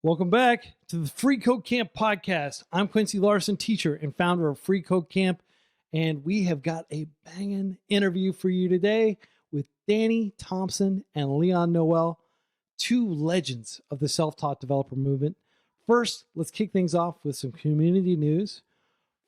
Welcome back to the Free Code Camp podcast. I'm Quincy Larson, teacher and founder of Free Code Camp, and we have got a banging interview for you today with Danny Thompson and Leon Noel, two legends of the self-taught developer movement. First, let's kick things off with some community news.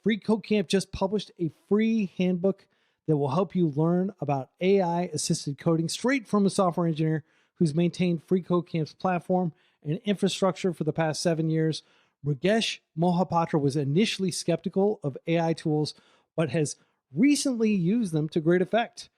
Free Code Camp just published a free handbook that will help you learn about AI-assisted coding straight from a software engineer who's maintained Free Code Camp's platform and infrastructure for the past 7 years. Mukesh Mohapatra was initially skeptical of AI tools, but has recently used them to great effect.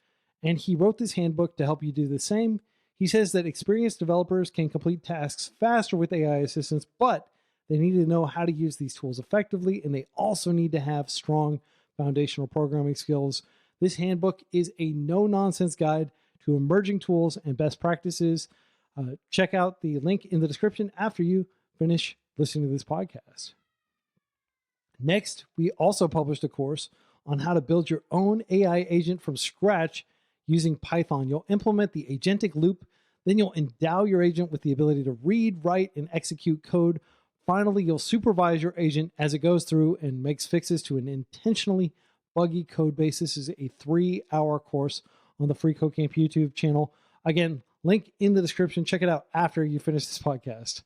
And he wrote this handbook to help you do the same. He says that experienced developers can complete tasks faster with AI assistance, but they need to know how to use these tools effectively, and they also need to have strong foundational programming skills. This handbook is a no-nonsense guide to emerging tools and best practices. Check out the link in the description after you finish listening to this podcast. Next, we also published a course on how to build your own AI agent from scratch using Python. You'll implement the agentic loop, then you'll endow your agent with the ability to read, write, and execute code. Finally, you'll supervise your agent as it goes through and makes fixes to an intentionally buggy code base. This is a 3-hour course on the Free Code Camp YouTube channel. Again, link in the description. Check it out after you finish this podcast.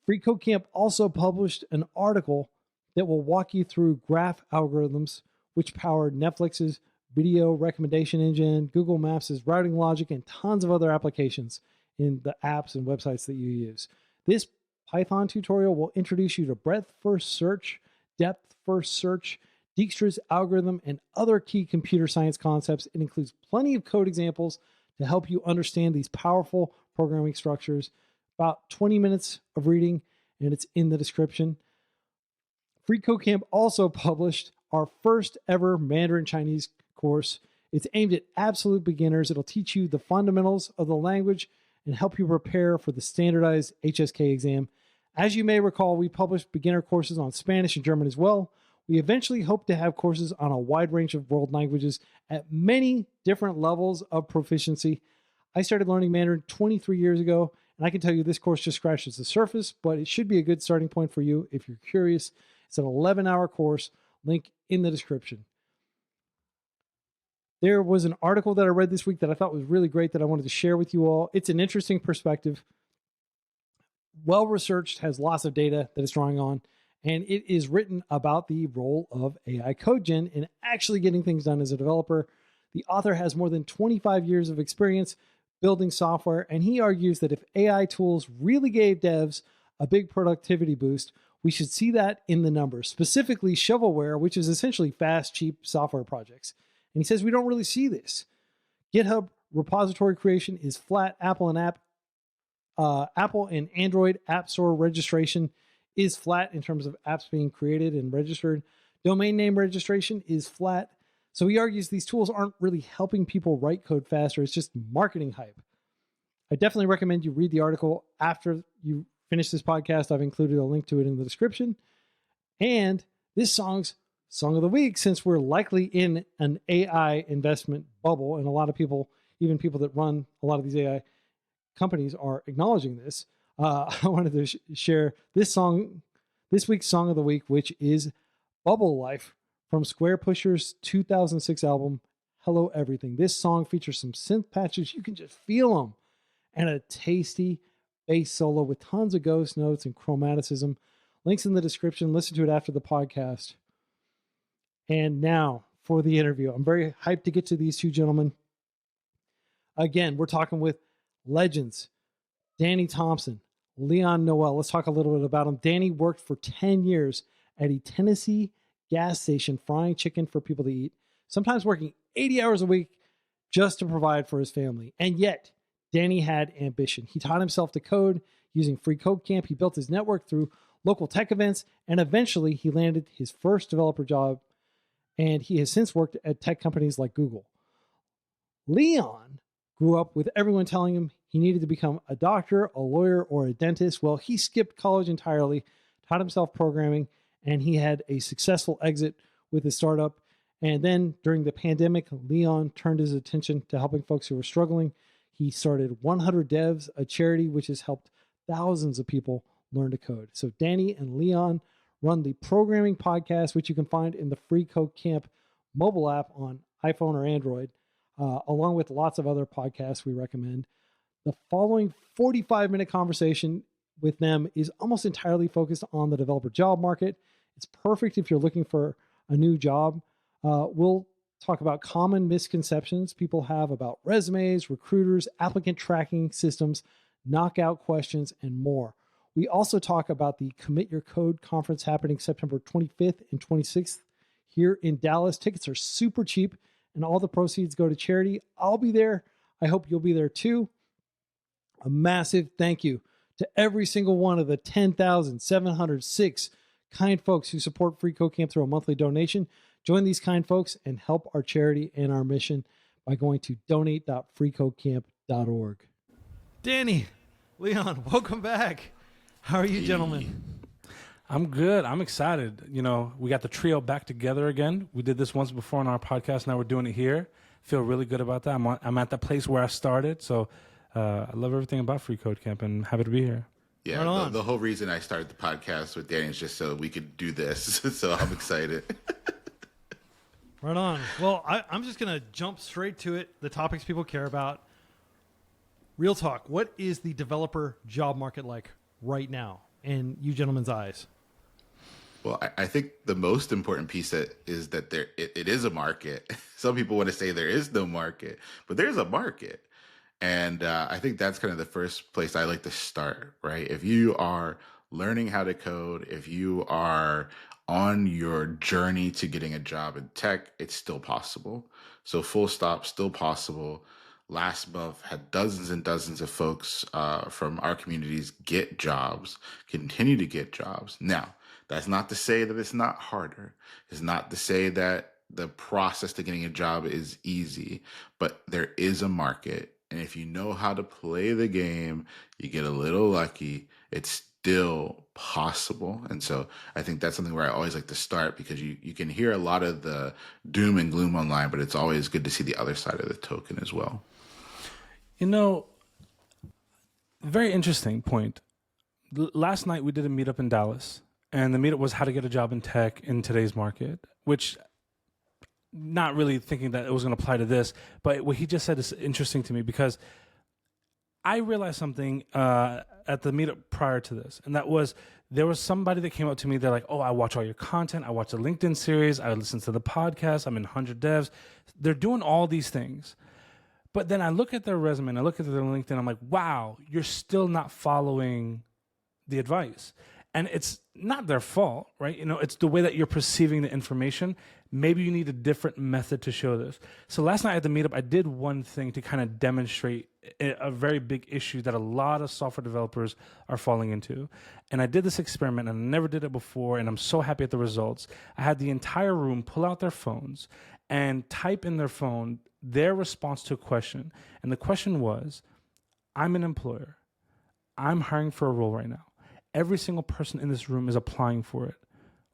Free Code Camp also published an article that will walk you through graph algorithms, which power Netflix's video recommendation engine, Google Maps' routing logic, and tons of other applications in the apps and websites that you use. This Python tutorial will introduce you to breadth-first search, depth-first search, Dijkstra's algorithm, and other key computer science concepts. It includes plenty of code examples to help you understand these powerful programming structures. About 20 minutes of reading, and it's in the description. Free Code Camp also published our first ever Mandarin Chinese course. It's aimed at absolute beginners. It'll teach you the fundamentals of the language and help you prepare for the standardized HSK exam. As you may recall, we published beginner courses on Spanish and German as well. We eventually hope to have courses on a wide range of world languages at many different levels of proficiency. I started learning Mandarin 23 years ago, and I can tell you this course just scratches the surface, but it should be a good starting point for you if you're curious. It's an 11-hour course, link in the description. There was an article that I read this week that I thought was really great that I wanted to share with you all. It's an interesting perspective. Well-researched, has lots of data that it's drawing on, and it is written about the role of AI code gen in actually getting things done as a developer. The author has more than 25 years of experience building software, and he argues that if AI tools really gave devs a big productivity boost, we should see that in the numbers, specifically shovelware, which is essentially fast, cheap software projects. And he says we don't really see this. GitHub repository creation is flat. Apple and Android App Store registration is flat in terms of apps being created and registered. Domain name registration is flat. So he argues these tools aren't really helping people write code faster. It's just marketing hype. I definitely recommend you read the article after you finish this podcast. I've included a link to it in the description. And this song's Song of the Week, since we're likely in an AI investment bubble, and a lot of people, even people that run a lot of these AI companies, are acknowledging this. I wanted to share this week's Song of the Week, which is Bubble Life from Square Pusher's 2006 album, Hello Everything. This song features some synth patches. You can just feel them. And a tasty bass solo with tons of ghost notes and chromaticism. Links in the description. Listen to it after the podcast. And now for the interview. I'm very hyped to get to these two gentlemen. Again, we're talking with legends, Danny Thompson, Leon Noel. Let's talk a little bit about him. Danny worked for 10 years at a Tennessee gas station frying chicken for people to eat, sometimes working 80 hours a week just to provide for his family. And yet, Danny had ambition. He taught himself to code using Free Code Camp. He built his network through local tech events, and eventually he landed his first developer job, and he has since worked at tech companies like Google. Leon grew up with everyone telling him he needed to become a doctor, a lawyer, or a dentist. Well, he skipped college entirely, taught himself programming, and he had a successful exit with his startup. And then during the pandemic, Leon turned his attention to helping folks who were struggling. He started 100 Devs, a charity which has helped thousands of people learn to code. So Danny and Leon run the programming podcast, which you can find in the Free Code Camp mobile app on iPhone or Android, along with lots of other podcasts we recommend. The following 45-minute conversation with them is almost entirely focused on the developer job market. It's perfect if you're looking for a new job. We'll talk about common misconceptions people have about resumes, recruiters, applicant tracking systems, knockout questions, and more. We also talk about the Commit Your Code conference happening September 25th and 26th here in Dallas. Tickets are super cheap, and all the proceeds go to charity. I'll be there. I hope you'll be there too. A massive thank you to every single one of the 10,706 kind folks who support Free Code Camp through a monthly donation. Join these kind folks and help our charity and our mission by going to donate.freecodecamp.org. Danny, Leon, welcome back. How are you, gentlemen? I'm good. I'm excited. You know, we got the trio back together again. We did this once before on our podcast. Now we're doing it here. Feel really good about that. I'm at the place where I started. So I love everything about Free Code Camp and happy to be here. Yeah, the whole reason I started the podcast with Danny is just so we could do this. So I'm excited. Right on. Well, I'm just going to jump straight to it. The topics people care about. Real talk. What is the developer job market like right now in you gentlemen's eyes? Well, I think the most important piece is that it is a market. Some people want to say there is no market, but there's a market. And I think that's kind of the first place I like to start, right? If you are learning how to code, if you are on your journey to getting a job in tech, it's still possible. So full stop, still possible. Last month had dozens and dozens of folks from our communities get jobs, continue to get jobs. Now, that's not to say that it's not harder. It's not to say that the process to getting a job is easy, but there is a market. And if you know how to play the game, you get a little lucky, it's still possible. And so I think that's something where I always like to start, because you can hear a lot of the doom and gloom online, but it's always good to see the other side of the token as well. You know, very interesting point. Last night we did a meetup in Dallas, and the meetup was how to get a job in tech in today's market, which not really thinking that it was going to apply to this, but what he just said is interesting to me, because I realized something at the meetup prior to this, and that was there was somebody that came up to me. They're like, oh, I watch all your content. I watch the LinkedIn series. I listen to the podcast. I'm in 100 Devs. They're doing all these things. But then I look at their resume and I look at their LinkedIn. I'm like, wow, you're still not following the advice. And it's not their fault, right? You know, it's the way that you're perceiving the information. Maybe you need a different method to show this. So last night at the meetup, I did one thing to kind of demonstrate a very big issue that a lot of software developers are falling into. And I did this experiment, and I never did it before, and I'm so happy at the results. I had the entire room pull out their phones and type in their phone their response to a question. And the question was, I'm an employer. I'm hiring for a role right now. Every single person in this room is applying for it.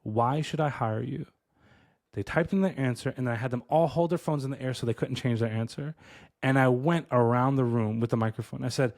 Why should I hire you? They typed in their answer, and I had them all hold their phones in the air so they couldn't change their answer. And I went around the room with the microphone. I said,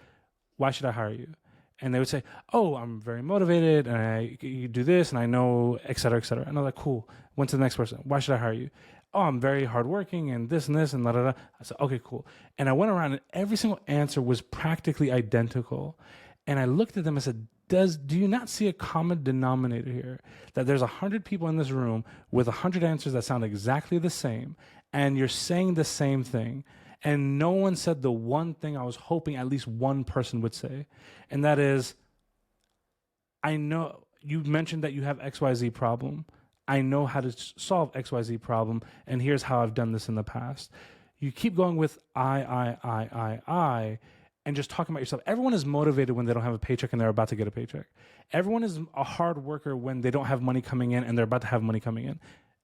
why should I hire you? And they would say, oh, I'm very motivated, and you do this, and I know, et cetera, et cetera. And I was like, cool. Went to the next person. Why should I hire you? Oh, I'm very hardworking, and this, and la, da, da. I said, okay, cool. And I went around, and every single answer was practically identical. And I looked at them and said, do you not see a common denominator here? That there's 100 people in this room with 100 answers that sound exactly the same, and you're saying the same thing, and no one said the one thing I was hoping at least one person would say, and that is, I know you mentioned that you have XYZ problem. I know how to solve XYZ problem, and here's how I've done this in the past. You keep going with I, and just talking about yourself. Everyone is motivated when they don't have a paycheck and they're about to get a paycheck. Everyone is a hard worker when they don't have money coming in and they're about to have money coming in.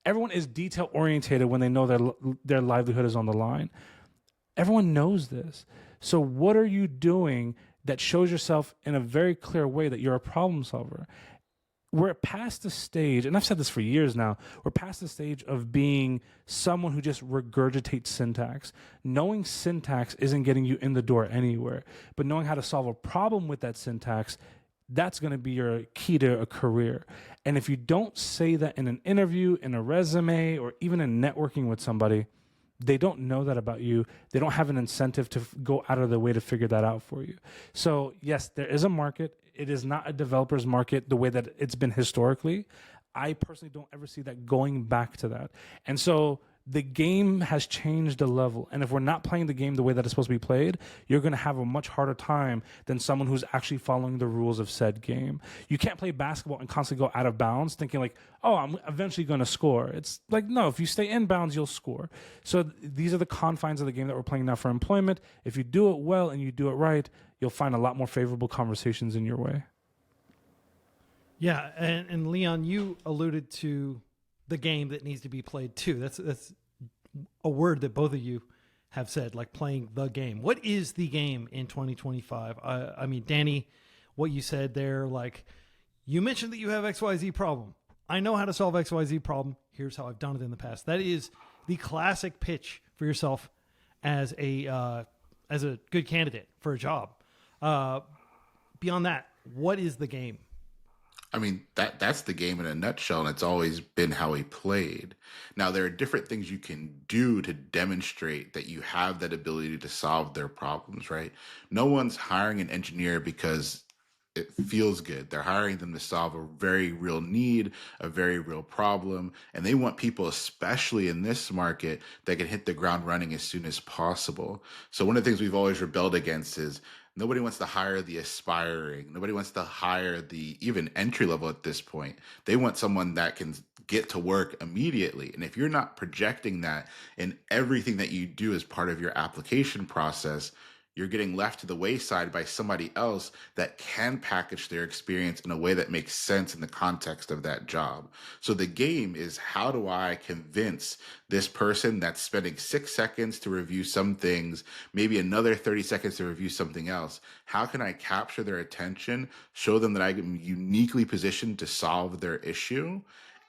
Everyone is detail-orientated when they know their livelihood is on the line. Everyone knows this. So what are you doing that shows yourself in a very clear way that you're a problem solver? we're past the stage, and I've said this for years now, we're past the stage of being someone who just regurgitates syntax. Knowing syntax isn't getting you in the door anywhere, but knowing how to solve a problem with that syntax, that's going to be your key to a career. And if you don't say that in an interview, in a resume, or even in networking with somebody, they don't know that about you. They don't have an incentive to go out of their way to figure that out for you. So yes, there is a market. It is not a developer's market the way that it's been historically. I personally don't ever see that going back to that. And so the game has changed a level. And if we're not playing the game the way that it's supposed to be played, you're going to have a much harder time than someone who's actually following the rules of said game. You can't play basketball and constantly go out of bounds thinking like, oh, I'm eventually going to score. It's like, no, if you stay in bounds, you'll score. So these are the confines of the game that we're playing now for employment. If you do it well and you do it right, you'll find a lot more favorable conversations in your way. Yeah, and Leon, you alluded to the game that needs to be played too. That's a word that both of you have said, like playing the game. What is the game in 2025? I mean, Danny, what you said there, like you mentioned that you have XYZ problem. I know how to solve XYZ problem. Here's how I've done it in the past. That is the classic pitch for yourself as a good candidate for a job. Beyond that, what is the game? I mean, that's the game in a nutshell, and it's always been how he played. Now, there are different things you can do to demonstrate that you have that ability to solve their problems, right? No one's hiring an engineer because it feels good. They're hiring them to solve a very real need, a very real problem, and they want people, especially in this market, that can hit the ground running as soon as possible. So one of the things we've always rebelled against is nobody wants to hire the aspiring. Nobody wants to hire the even entry level at this point. They want someone that can get to work immediately. And if you're not projecting that in everything that you do as part of your application process, you're getting left to the wayside by somebody else that can package their experience in a way that makes sense in the context of that job. So the game is, how do I convince this person that's spending 6 seconds to review some things, maybe another 30 seconds to review something else? How can I capture their attention, show them that I am uniquely positioned to solve their issue?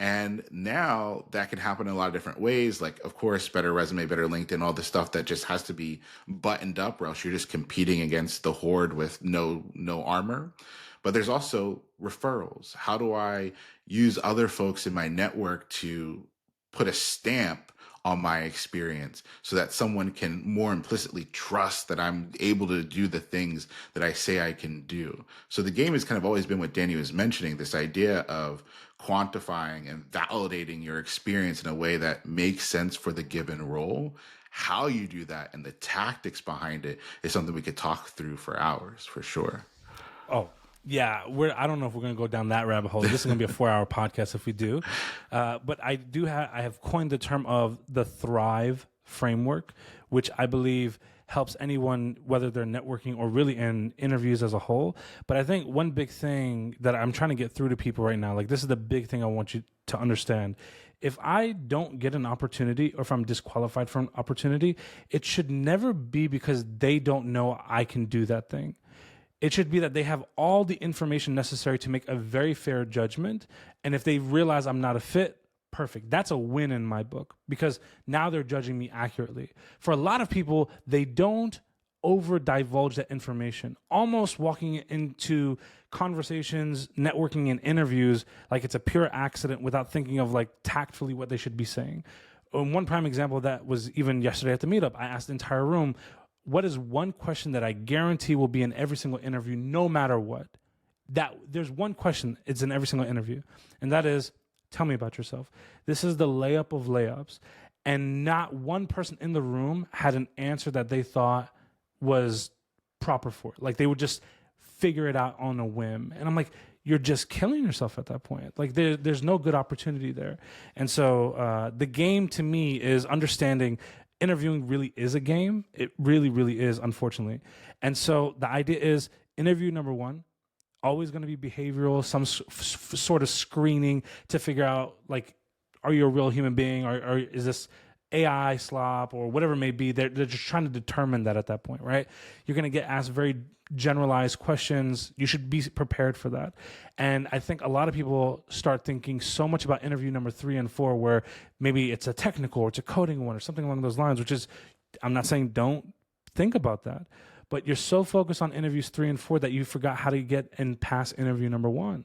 And now that can happen in a lot of different ways. Like, of course, better resume, better LinkedIn, all the stuff that just has to be buttoned up, or else you're just competing against the horde with no armor. But there's also referrals. How do I use other folks in my network to put a stamp on my experience so that someone can more implicitly trust that I'm able to do the things that I say I can do? So the game has kind of always been what Danny was mentioning, this idea of quantifying and validating your experience in a way that makes sense for the given role. How you do that and the tactics behind it is something we could talk through for hours, for sure. Oh, yeah. I don't know if we're going to go down that rabbit hole. This is going to be a 4-hour podcast if we do. But I have coined the term of the Thrive framework, which I believe helps anyone, whether they're networking or really in interviews as a whole. But I think one big thing that I'm trying to get through to people right now, like this is the big thing I want you to understand. If I don't get an opportunity, or if I'm disqualified from an opportunity, it should never be because they don't know I can do that thing. It should be that they have all the information necessary to make a very fair judgment. And if they realize I'm not a fit, perfect. That's a win in my book, because now they're judging me accurately. For a lot of people, they don't over divulge that information, almost walking into conversations, networking, and interviews like it's a pure accident without thinking of like tactfully what they should be saying. And one prime example of that was even yesterday at the meetup. I asked the entire room, what is one question that I guarantee will be in every single interview, no matter what? That there's one question, it's in every single interview, and that is, tell me about yourself. This is the layup of layups. And not one person in the room had an answer that they thought was proper for it. Like they would just figure it out on a whim. And I'm like, you're just killing yourself at that point. Like there's no good opportunity there. And so the game to me is understanding interviewing really is a game. It really, really is, unfortunately. And so the idea is interview number one, always going to be behavioral, some sort of screening to figure out, like, are you a real human being, or is this AI slop or whatever it may be. They're just trying to determine that at that point, right? You're going to get asked very generalized questions. You should be prepared for that. And I think a lot of people start thinking so much about interview number 3 and 4, where maybe it's a technical or it's a coding one or something along those lines, which is, I'm not saying don't think about that, but you're so focused on interviews 3 and 4 that you forgot how to get and pass interview number 1.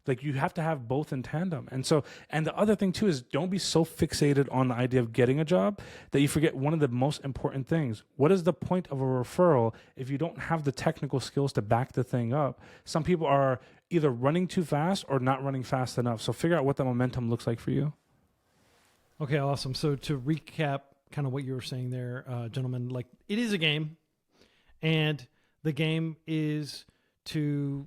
Like, you have to have both in tandem. And so, and the other thing too is, don't be so fixated on the idea of getting a job that you forget one of the most important things. What is the point of a referral if you don't have the technical skills to back the thing up? Some people are either running too fast or not running fast enough. So figure out what the momentum looks like for you. Okay, awesome. So to recap kind of what you were saying there, gentlemen, like, it is a game, and the game is to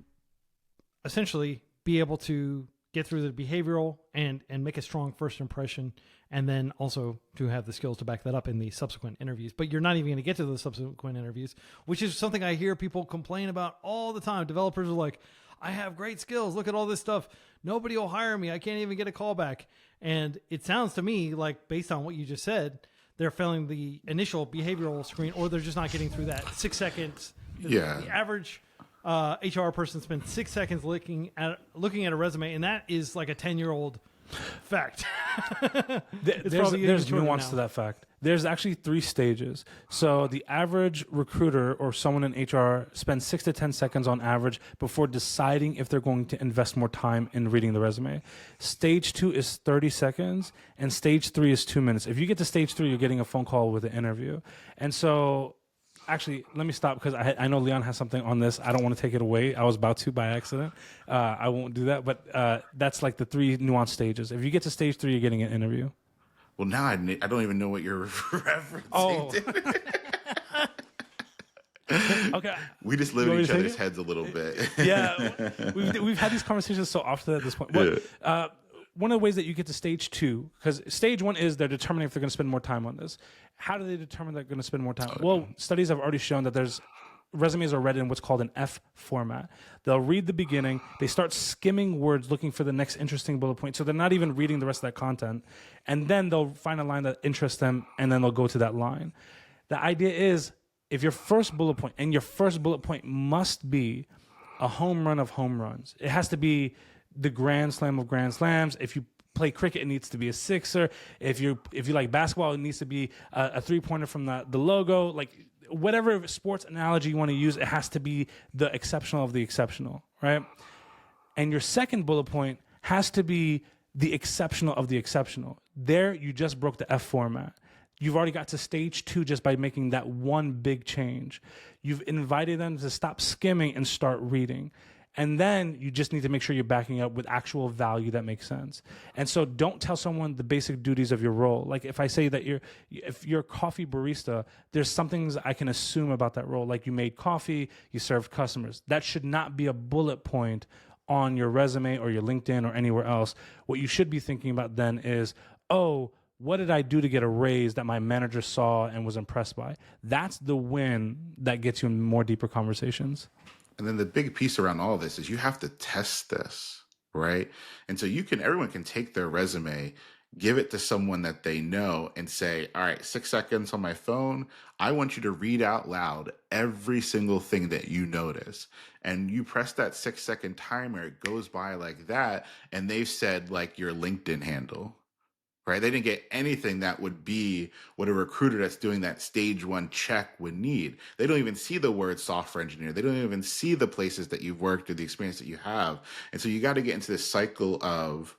essentially be able to get through the behavioral and make a strong first impression, and then also to have the skills to back that up in the subsequent interviews. But you're not even going to get to the subsequent interviews, which is something I hear people complain about all the time. Developers are like, I have great skills. Look at all this stuff. Nobody will hire me. I can't even get a call back. And it sounds to me like, based on what you just said, they're failing the initial behavioral screen, or they're just not getting through that 6 seconds. Yeah. The average HR person spends 6 seconds looking at a resume, and that is like a 10-year-old fact. There's nuance to that fact. There's actually 3 stages. So the average recruiter or someone in HR spends 6 to 10 seconds on average before deciding if they're going to invest more time in reading the resume. Stage 2 is 30 seconds, and stage 3 is 2 minutes. If you get to stage 3, you're getting a phone call with an interview. And so, actually, let me stop, because I know Leon has something on this. I don't want to take it away. I was about to by accident. I won't do that. But that's like the 3 nuanced stages. If you get to stage 3, you're getting an interview. Well, now I don't even know what you're referencing to. Okay. We just live in each other's heads a little bit. Yeah. We've had these conversations so often at this point. But, one of the ways that you get to stage 2, because stage 1 is they're determining if they're going to spend more time on this. How do they determine they're going to spend more time? Well, studies have already shown that resumes are read in what's called an F format. They'll read the beginning. They start skimming words, looking for the next interesting bullet point. So they're not even reading the rest of that content. And then they'll find a line that interests them, and then they'll go to that line. The idea is, if your first bullet point, and your first bullet point must be a home run of home runs. It has to be the grand slam of grand slams. If you play cricket, it needs to be a sixer. If you like basketball, it needs to be a 3-pointer from the logo. Like, whatever sports analogy you want to use, it has to be the exceptional of the exceptional, right? And your second bullet point has to be the exceptional of the exceptional. There, you just broke the F format. You've already got to stage 2 just by making that one big change. You've invited them to stop skimming and start reading. And then you just need to make sure you're backing up with actual value that makes sense. And so don't tell someone the basic duties of your role. Like, if I say that if you're a coffee barista, there's some things I can assume about that role. Like, you made coffee, you served customers. That should not be a bullet point on your resume or your LinkedIn or anywhere else. What you should be thinking about then is, what did I do to get a raise that my manager saw and was impressed by? That's the win that gets you in more deeper conversations. And then the big piece around all this is you have to test this, right? And so everyone can take their resume, give it to someone that they know, and say, all right, 6 seconds on my phone. I want you to read out loud every single thing that you notice. And you press that 6-second timer, it goes by like that. And they've said, like, your LinkedIn handle. Right? They didn't get anything that would be what a recruiter that's doing that stage 1 check would need. They don't even see the word software engineer. They don't even see the places that you've worked or the experience that you have. And so you got to get into this cycle of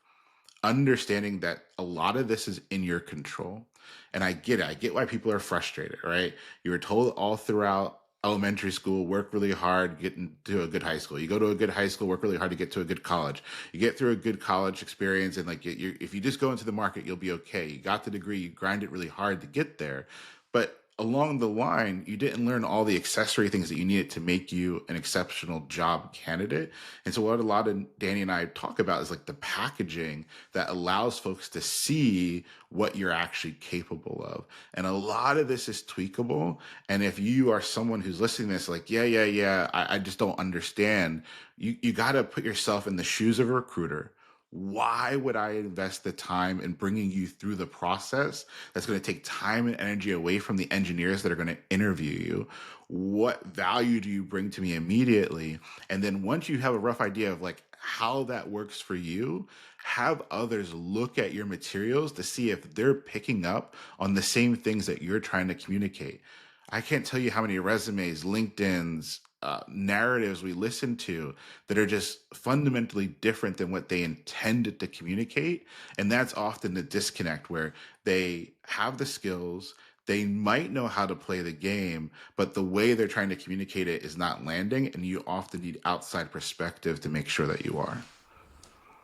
understanding that a lot of this is in your control. And I get it. I get why people are frustrated, right? You were told all throughout elementary school, work really hard, get into a good high school. You go to a good high school, work really hard to get to a good college. You get through a good college experience, and like if you just go into the market, you'll be okay. You got the degree, you grind it really hard to get there. But along the line, you didn't learn all the accessory things that you needed to make you an exceptional job candidate. And so what a lot of Danny and I talk about is like the packaging that allows folks to see what you're actually capable of. And a lot of this is tweakable. And if you are someone who's listening to this, like, I just don't understand. You got to put yourself in the shoes of a recruiter. Why would I invest the time in bringing you through the process that's going to take time and energy away from the engineers that are going to interview you? What value do you bring to me immediately? And then once you have a rough idea of like how that works for you, have others look at your materials to see if they're picking up on the same things that you're trying to communicate. I can't tell you how many resumes, LinkedIn's, narratives we listen to that are just fundamentally different than what they intended to communicate. And that's often the disconnect where they have the skills, they might know how to play the game, but the way they're trying to communicate it is not landing. And you often need outside perspective to make sure that you are.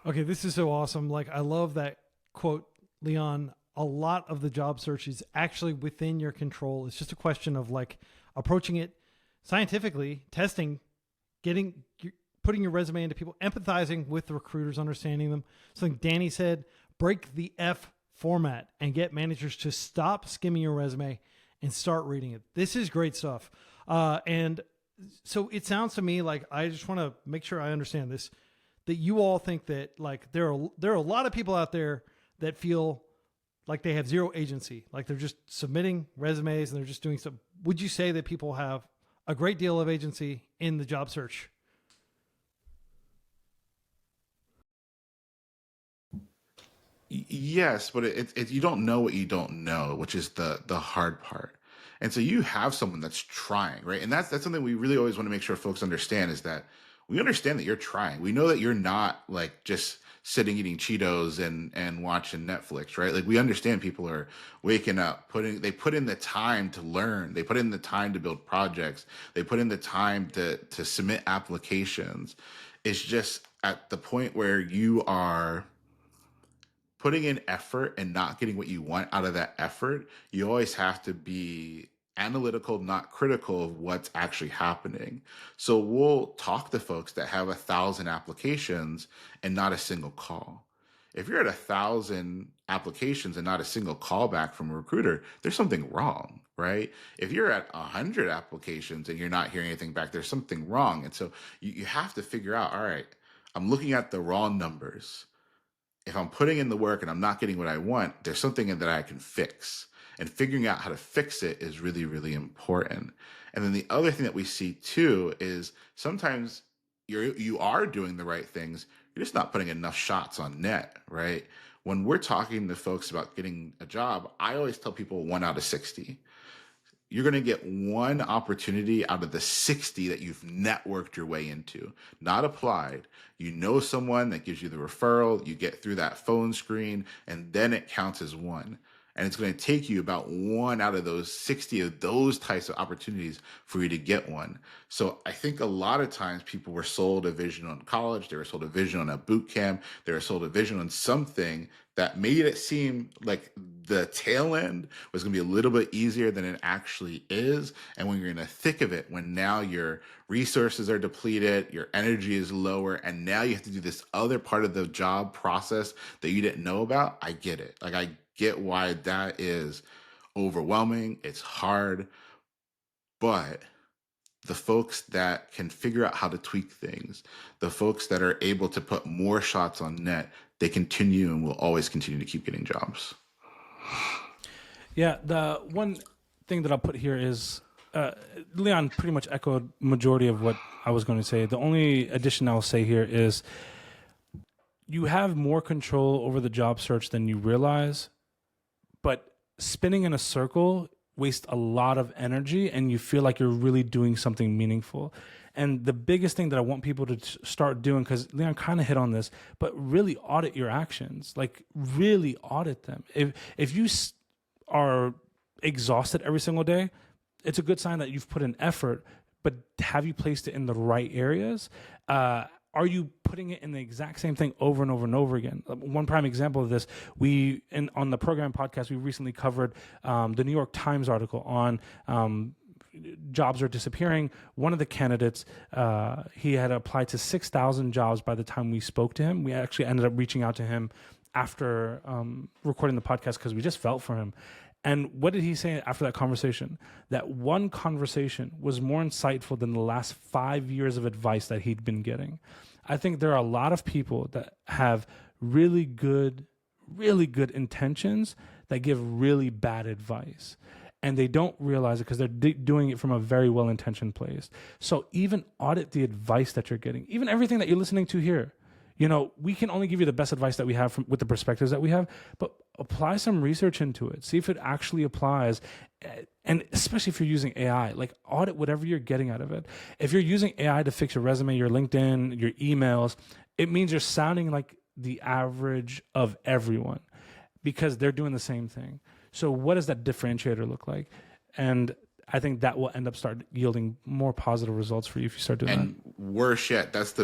Okay, this is so awesome. Like, I love that quote, Leon. A lot of the job search is actually within your control. It's just a question of like approaching it scientifically, testing, putting your resume into people, empathizing with the recruiters, understanding them. Something Danny said, break the F format and get managers to stop skimming your resume and start reading it. This is great stuff. And so it sounds to me like, I just want to make sure I understand this, that you all think that like there are a lot of people out there that feel like they have zero agency, like they're just submitting resumes and they're just doing stuff. Would you say that people have a great deal of agency in the job search? Yes, but you don't know what you don't know, which is the hard part. And so you have someone that's trying, right? And that's something we really always want to make sure folks understand is that we understand that you're trying. We know that you're not like just sitting eating Cheetos and watching Netflix, right? Like we understand people are waking up, they put in the time to learn, they put in the time to build projects, they put in the time to submit applications. It's just at the point where you are putting in effort and not getting what you want out of that effort, you always have to be analytical, not critical of what's actually happening. So we'll talk to folks that have 1,000 applications and not a single call. If you're at 1,000 applications and not a single call back from a recruiter, there's something wrong, right? If you're at 100 applications and you're not hearing anything back, there's something wrong. And so you have to figure out, all right, I'm looking at the wrong numbers. If I'm putting in the work and I'm not getting what I want, there's something that I can fix. And figuring out how to fix it is really, really important. And then the other thing that we see too is sometimes you are doing the right things, you're just not putting enough shots on net, right? When we're talking to folks about getting a job, I always tell people 1 out of 60. You're going to get one opportunity out of the 60 that you've networked your way into, not applied. You know someone that gives you the referral, you get through that phone screen, and then it counts as one. And it's going to take you about 1 out of those 60 of those types of opportunities for you to get one. So I think a lot of times people were sold a vision on college, they were sold a vision on a boot camp, they were sold a vision on something that made it seem like the tail end was going to be a little bit easier than it actually is. And when you're in the thick of it, when now your resources are depleted, your energy is lower, and now you have to do this other part of the job process that you didn't know about, I get it. Like I get why that is overwhelming. It's hard, but the folks that can figure out how to tweak things, the folks that are able to put more shots on net, they continue and will always continue to keep getting jobs. Yeah, the one thing that I'll put here is Leon pretty much echoed majority of what I was going to say. The only addition I'll say here is you have more control over the job search than you realize, but spinning in a circle wastes a lot of energy and you feel like you're really doing something meaningful. And the biggest thing that I want people to start doing, because Leon kind of hit on this, but really audit your actions, like really audit them. If you are exhausted every single day, it's a good sign that you've put in effort, but have you placed it in the right areas? Are you putting it in the exact same thing over and over and over again? One prime example of this, on the program podcast, we recently covered the New York Times article on jobs are disappearing. One of the candidates, he had applied to 6,000 jobs by the time we spoke to him. We actually ended up reaching out to him after recording the podcast because we just felt for him. And what did he say after that conversation? That one conversation was more insightful than the last 5 years of advice that he'd been getting. I think there are a lot of people that have really good intentions that give really bad advice. And they don't realize it because they're doing it from a very well-intentioned place. So even audit the advice that you're getting, even everything that you're listening to here. You know, we can only give you the best advice that we have with the perspectives that we have, but apply some research into it. See if it actually applies. And especially if you're using AI, like audit whatever you're getting out of it. If you're using AI to fix your resume, your LinkedIn, your emails, it means you're sounding like the average of everyone because they're doing the same thing. So what does that differentiator look like? And I think that will end up start yielding more positive results for you if you start doing that. And worse yet, that's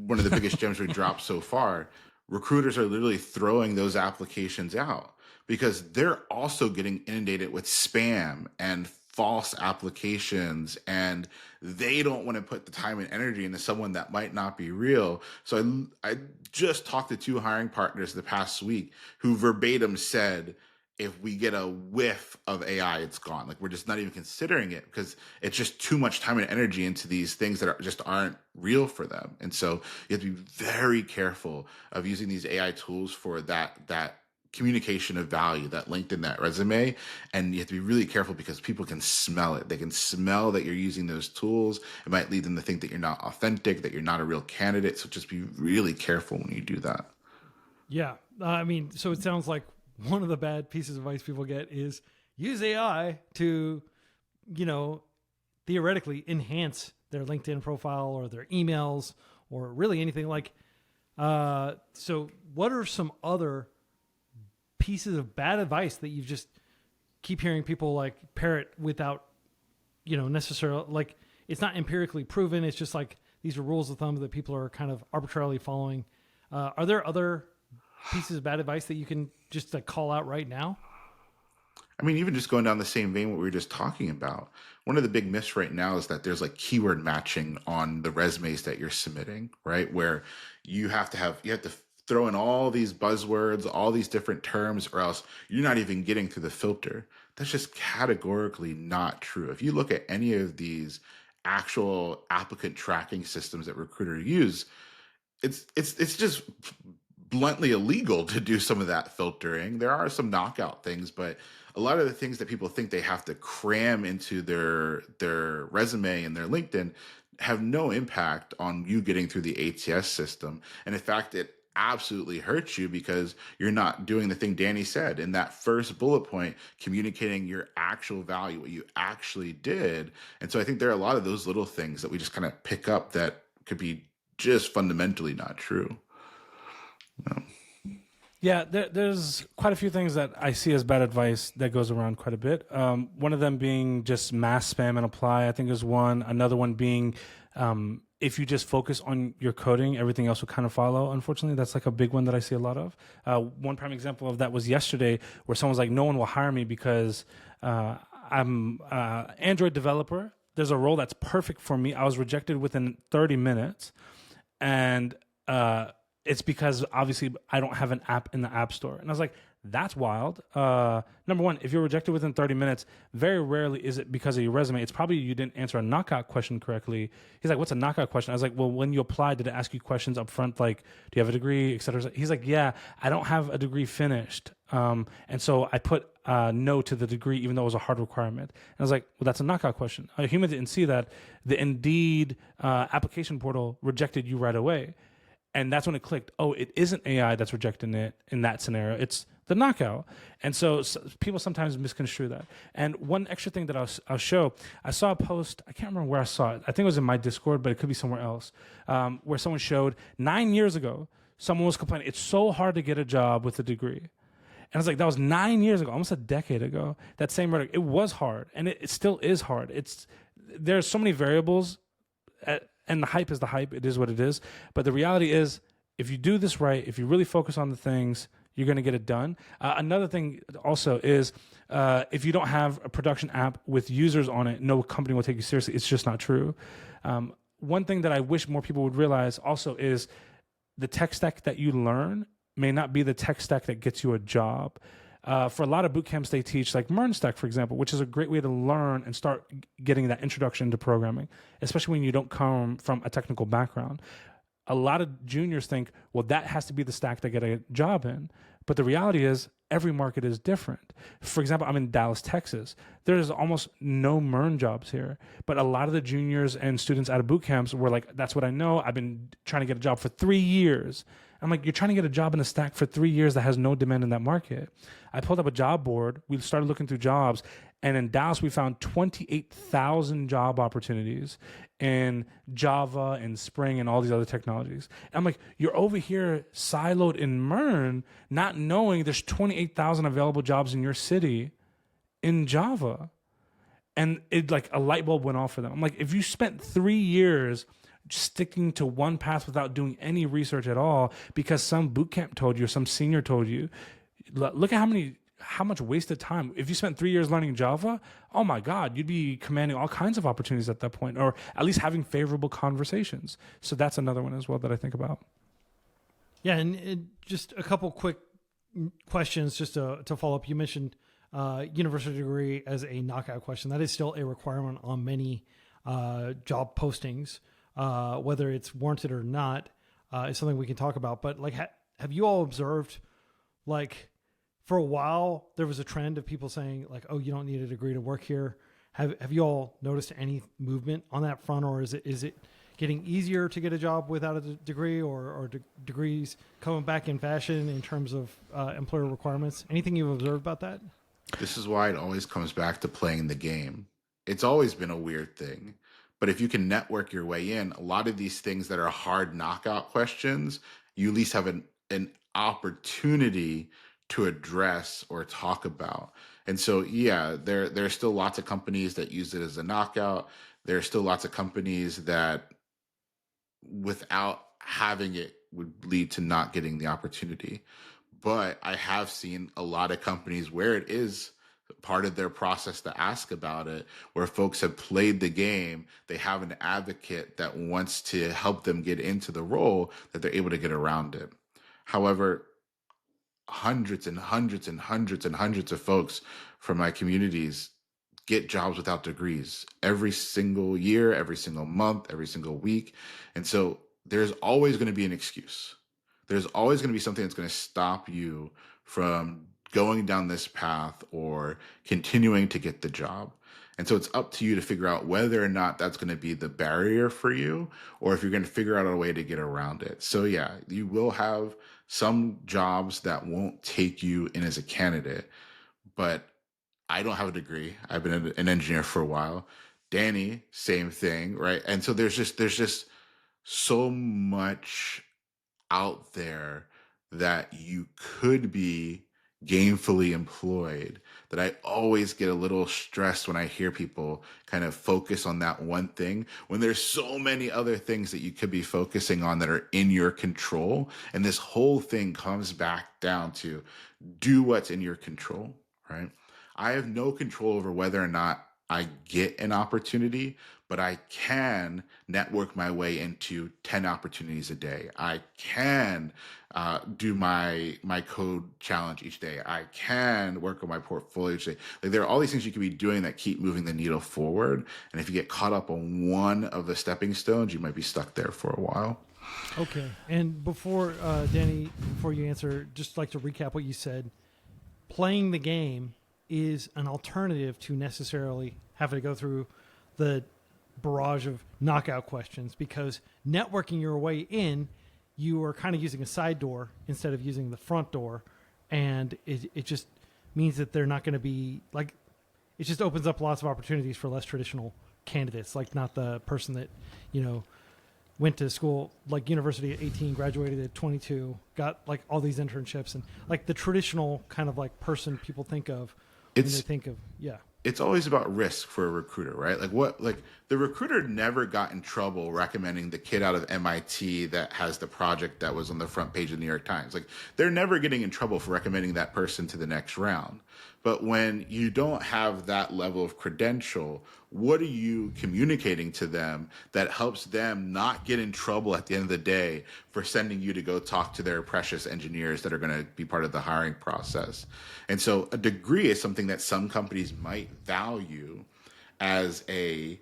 one of the biggest gems we dropped so far. Recruiters are literally throwing those applications out because they're also getting inundated with spam and false applications, and they don't want to put the time and energy into someone that might not be real. So I just talked to 2 hiring partners the past week who verbatim said, if we get a whiff of AI, it's gone. Like, we're just not even considering it because it's just too much time and energy into these things that just aren't real for them. And so you have to be very careful of using these AI tools for that communication of value, that LinkedIn, that resume. And you have to be really careful because people can smell it. They can smell that you're using those tools. It might lead them to think that you're not authentic, that you're not a real candidate. So just be really careful when you do that. Yeah. I mean, so it sounds like one of the bad pieces of advice people get is use AI to, theoretically enhance their LinkedIn profile or their emails or really anything like. So what are some other pieces of bad advice that you just keep hearing people like parrot without, necessarily, like, it's not empirically proven. It's just like, these are rules of thumb that people are kind of arbitrarily following. Are there other pieces of bad advice that you can just call out right now? I mean, even just going down the same vein, what we were just talking about, one of the big myths right now is that there's like keyword matching on the resumes that you're submitting, right? Where you have to throw in all these buzzwords, all these different terms, or else you're not even getting through the filter. That's just categorically not true. If you look at any of these actual applicant tracking systems that recruiters use, it's just bluntly illegal to do some of that filtering. There are some knockout things, but a lot of the things that people think they have to cram into their resume and their LinkedIn have no impact on you getting through the ATS system. And in fact, it absolutely hurts you because you're not doing the thing Danny said in that first bullet point, communicating your actual value, what you actually did. And so I think there are a lot of those little things that we just kind of pick up that could be just fundamentally not true. Yeah, there's quite a few things that I see as bad advice that goes around quite a bit. One of them being just mass spam and apply, I think is one. Another one being if you just focus on your coding, everything else will kind of follow. Unfortunately, that's like a big one that I see a lot of. One prime example of that was yesterday where someone's like, no one will hire me because I'm an Android developer. There's a role that's perfect for me. I was rejected within 30 minutes. And it's because obviously I don't have an app in the App Store. And I was like, that's wild. Number one, if you're rejected within 30 minutes, very rarely is it because of your resume. It's probably you didn't answer a knockout question correctly. He's like, what's a knockout question? I was like, well, when you applied, did it ask you questions up front, like, do you have a degree, et cetera? He's like, yeah, I don't have a degree finished. And so I put no to the degree, even though it was a hard requirement. And I was like, well, that's a knockout question. A human didn't see that. The Indeed application portal rejected you right away. And that's when it clicked. Oh, it isn't AI that's rejecting it in that scenario. It's the knockout. And so people sometimes misconstrue that. And one extra thing that I'll show, I saw a post, I can't remember where I saw it. I think it was in my Discord, but it could be somewhere else, where someone showed 9 years ago, someone was complaining, it's so hard to get a job with a degree. And I was like, that was 9 years ago, almost a decade ago. That same rhetoric, it was hard, and it still is hard. There's so many variables, and the hype is the hype. It is what it is. But the reality is, if you do this right, if you really focus on the things, you're going to get it done. Another thing also is if you don't have a production app with users on it, no company will take you seriously. It's just not true. One thing that I wish more people would realize also is the tech stack that you learn may not be the tech stack that gets you a job. For a lot of boot camps, they teach like MERN-Stack, for example, which is a great way to learn and start getting that introduction to programming, especially when you don't come from a technical background. a lot of juniors think, well, that has to be the stack to get a job in. But the reality is every market is different. For example, I'm in Dallas, Texas. There's almost no MERN jobs here. But a lot of the juniors and students out of boot camps were like, that's what I know. I've been trying to get a job for 3 years. I'm like, you're trying to get a job in a stack for 3 years that has no demand in that market. I pulled up a job board. We started looking through jobs. And in Dallas, we found 28,000 job opportunities in Java and Spring and all these other technologies. And I'm like, you're over here siloed in MERN, not knowing there's 28,000 available jobs in your city in Java. And it like a light bulb went off for them. I'm like, if you spent 3 years sticking to one path without doing any research at all because some boot camp told you or some senior told you, look at how much wasted time. If you spent 3 years learning Java, oh my God, you'd be commanding all kinds of opportunities at that point, or at least having favorable conversations. So that's another one as well that I think about. Yeah, and just a couple quick questions just to follow up. You mentioned university degree as a knockout question. That is still a requirement on many job postings, whether it's warranted or not, is something we can talk about. But like, have you all observed, like, for a while, there was a trend of people saying like, "Oh, you don't need a degree to work here." Have you all noticed any movement on that front, or is it getting easier to get a job without a degree, or degrees coming back in fashion in terms of employer requirements? Anything you've observed about that? This is why it always comes back to playing the game. It's always been a weird thing, but if you can network your way in, a lot of these things that are hard knockout questions, you at least have an opportunity to address or talk about. And so, yeah, there's still lots of companies that use it as a knockout. There are still lots of companies that without having it would lead to not getting the opportunity. But I have seen a lot of companies where it is part of their process to ask about it, where folks have played the game. They have an advocate that wants to help them get into the role, that they're able to get around it. However, hundreds and hundreds and hundreds and hundreds of folks from my communities get jobs without degrees every single year, every single month, every single week. And so there's always going to be an excuse. There's always going to be something that's going to stop you from going down this path or continuing to get the job. And so it's up to you to figure out whether or not that's going to be the barrier for you, or if you're going to figure out a way to get around it. So yeah, you will have some jobs that won't take you in as a candidate, but I don't have a degree. I've been an engineer for a while. Danny, same thing, right? And so there's just so much out there that you could be gainfully employed that I always get a little stressed when I hear people kind of focus on that one thing when there's so many other things that you could be focusing on that are in your control. And this whole thing comes back down to do what's in your control, right? I have no control over whether or not I get an opportunity, but I can network my way into 10 opportunities a day. I can do my code challenge each day. I can work on my portfolio each day. Like, there are all these things you can be doing that keep moving the needle forward. And if you get caught up on one of the stepping stones, you might be stuck there for a while. Okay. And before, Danny, before you answer, just like to recap what you said. Playing the game is an alternative to necessarily having to go through the barrage of knockout questions, because networking your way in, you are kind of using a side door instead of using the front door. And it just means that they're not going to be like, it just opens up lots of opportunities for less traditional candidates, like not the person that, went to school, like university at 18, graduated at 22, got like all these internships, and like the traditional kind of like person people think of when they think of, yeah. It's always about risk for a recruiter, right? Like the recruiter never got in trouble recommending the kid out of MIT that has the project that was on the front page of the New York Times. Like, they're never getting in trouble for recommending that person to the next round. But when you don't have that level of credential, what are you communicating to them that helps them not get in trouble at the end of the day for sending you to go talk to their precious engineers that are going to be part of the hiring process? And so a degree is something that some companies might value as a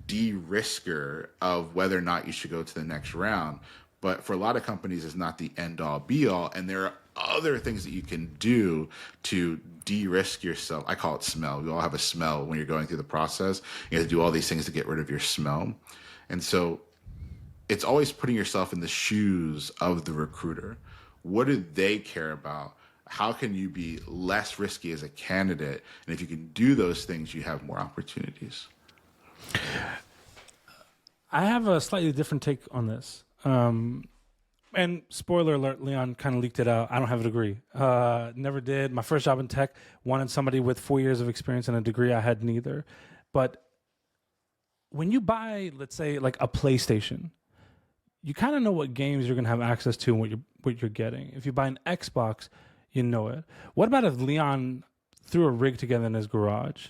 de-risker of whether or not you should go to the next round. But for a lot of companies, it's not the end all be all. And there are other things that you can do to de-risk yourself. I call it smell. We all have a smell when you're going through the process. You have to do all these things to get rid of your smell. And so it's always putting yourself in the shoes of the recruiter. What do they care about? How can you be less risky as a candidate? And if you can do those things, you have more opportunities. I have a slightly different take on this. And spoiler alert, Leon kind of leaked it out. I don't have a degree. Never did. My first job in tech, wanted somebody with 4 years of experience and a degree. I had neither. But when you buy, let's say, like a PlayStation, you kind of know what games you're going to have access to and what you're getting. If you buy an Xbox, you know it. What about if Leon threw a rig together in his garage?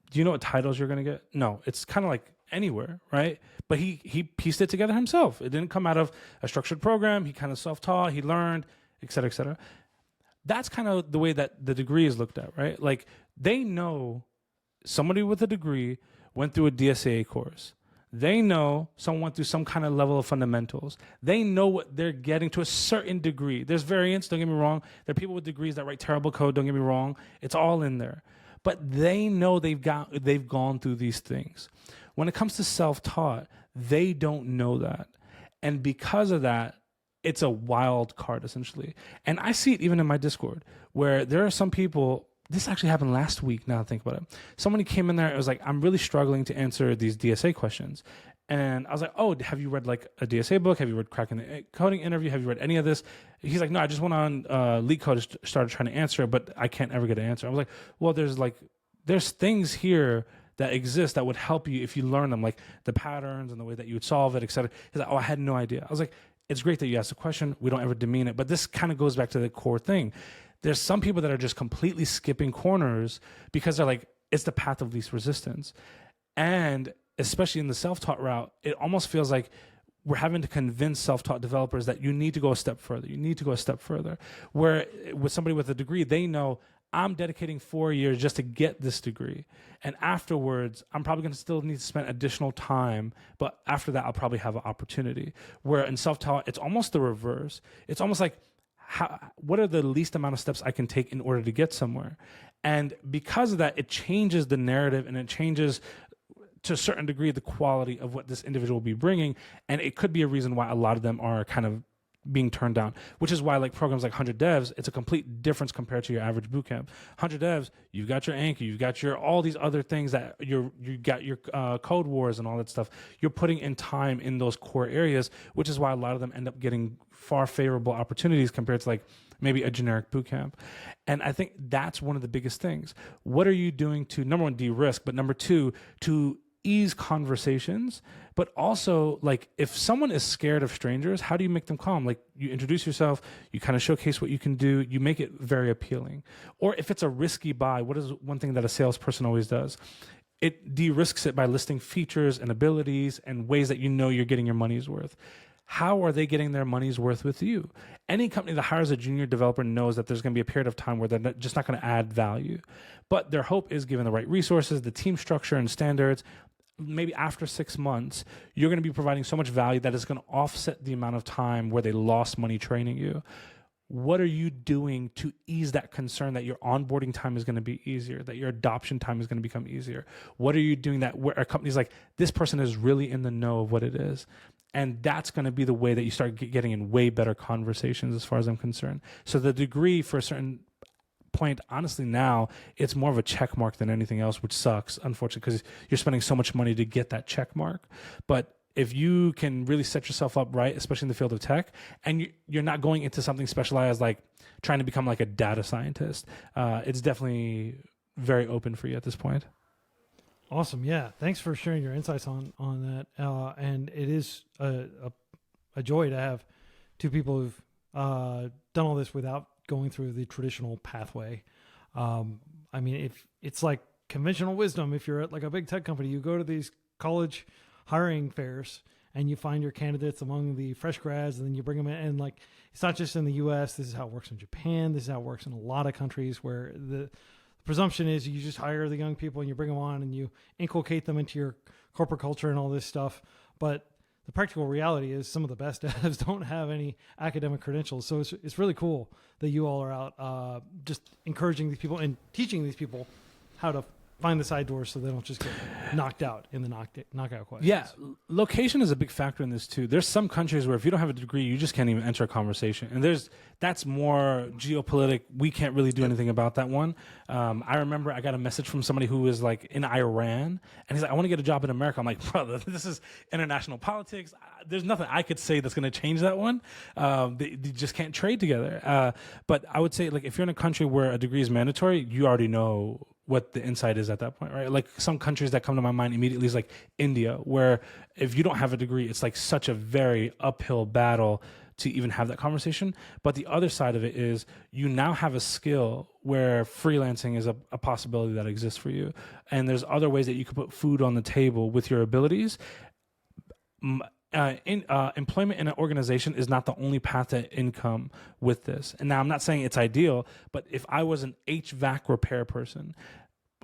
Do you know what titles you're going to get? No, it's kind of like anywhere, right? But he pieced it together himself. It didn't come out of a structured program. He kind of self-taught, he learned, et cetera, et cetera. That's kind of the way that the degree is looked at, right? Like they know somebody with a degree went through a DSAA course. They know someone went through some kind of level of fundamentals. They know what they're getting to a certain degree. There's variance, don't get me wrong. There are people with degrees that write terrible code, don't get me wrong. It's all in there. But they know they've gone through these things. When it comes to self-taught, they don't know that. And because of that, it's a wild card, essentially. And I see it even in my Discord, where there are some people, this actually happened last week, now that I think about it. Somebody came in there, it was like, I'm really struggling to answer these DSA questions. And I was like, oh, have you read like a DSA book? Have you read Cracking the Coding Interview? Have you read any of this? He's like, no, I just went on LeetCode, started trying to answer it, but I can't ever get an answer. I was like, well, there's things here that exist that would help you if you learn them, like the patterns and the way that you would solve it, et cetera. He's like, oh, I had no idea. I was like, it's great that you asked the question. We don't ever demean it. But this kind of goes back to the core thing. There's some people that are just completely skipping corners because they're like, it's the path of least resistance. And especially in the self-taught route, it almost feels like we're having to convince self-taught developers that you need to go a step further. You need to go a step further. Where with somebody with a degree, they know I'm dedicating 4 years just to get this degree. And afterwards, I'm probably going to still need to spend additional time. But after that, I'll probably have an opportunity. Where in self-taught, it's almost the reverse. It's almost like, what are the least amount of steps I can take in order to get somewhere? And because of that, it changes the narrative and it changes to a certain degree the quality of what this individual will be bringing. And it could be a reason why a lot of them are kind of being turned down, which is why like programs like 100 Devs, it's a complete difference compared to your average bootcamp. 100 Devs, you've got your Anchor, you've got your all these other things that you got your code wars and all that stuff. You're putting in time in those core areas, which is why a lot of them end up getting far favorable opportunities compared to like maybe a generic bootcamp. And I think that's one of the biggest things. What are you doing to, number one, de-risk, but number two, to ease conversations, but also like if someone is scared of strangers, how do you make them calm? Like you introduce yourself, you kind of showcase what you can do, you make it very appealing. Or if it's a risky buy, what is one thing that a salesperson always does? It de-risks it by listing features and abilities and ways that you know you're getting your money's worth. How are they getting their money's worth with you? Any company that hires a junior developer knows that there's going to be a period of time where they're just not going to add value. But their hope is given the right resources, the team structure and standards, maybe after 6 months, you're going to be providing so much value that it's going to offset the amount of time where they lost money training you. What are you doing to ease that concern that your onboarding time is going to be easier, that your adoption time is going to become easier? What are you doing that where a company's like, this person is really in the know of what it is? And that's going to be the way that you start getting in way better conversations as far as I'm concerned. So the degree for a certain point, honestly, now it's more of a check mark than anything else, which sucks, unfortunately, because you're spending so much money to get that check mark. But if you can really set yourself up right, especially in the field of tech, and you're not going into something specialized like trying to become like a data scientist, it's definitely very open for you at this point. Awesome. Yeah. Thanks for sharing your insights on that. And it is a joy to have two people who've done all this without going through the traditional pathway. I mean, if it's like conventional wisdom, if you're at like a big tech company, you go to these college hiring fairs and you find your candidates among the fresh grads, and then you bring them in. And like, it's not just in the US. This is how it works in Japan. This is how it works in a lot of countries where the presumption is you just hire the young people and you bring them on and you inculcate them into your corporate culture and all this stuff. But the practical reality is some of the best devs don't have any academic credentials. So it's really cool that you all are out just encouraging these people and teaching these people how to find the side doors so they don't just get knocked out in the knockout questions. Yeah, location is a big factor in this too. There's some countries where if you don't have a degree, you just can't even enter a conversation. And that's more geopolitic. We can't really do anything about that one. I remember I got a message from somebody who was like in Iran, and he's like, I want to get a job in America. I'm like, brother, this is international politics. There's nothing I could say that's going to change that one. They just can't trade together. But I would say, like, if you're in a country where a degree is mandatory, you already know what the insight is at that point, right? Like some countries that come to my mind immediately is like India, where if you don't have a degree, it's like such a very uphill battle to even have that conversation. But the other side of it is you now have a skill where freelancing is a possibility that exists for you. And there's other ways that you could put food on the table with your abilities. Employment in an organization is not the only path to income with this. And now I'm not saying it's ideal, but if I was an HVAC repair person,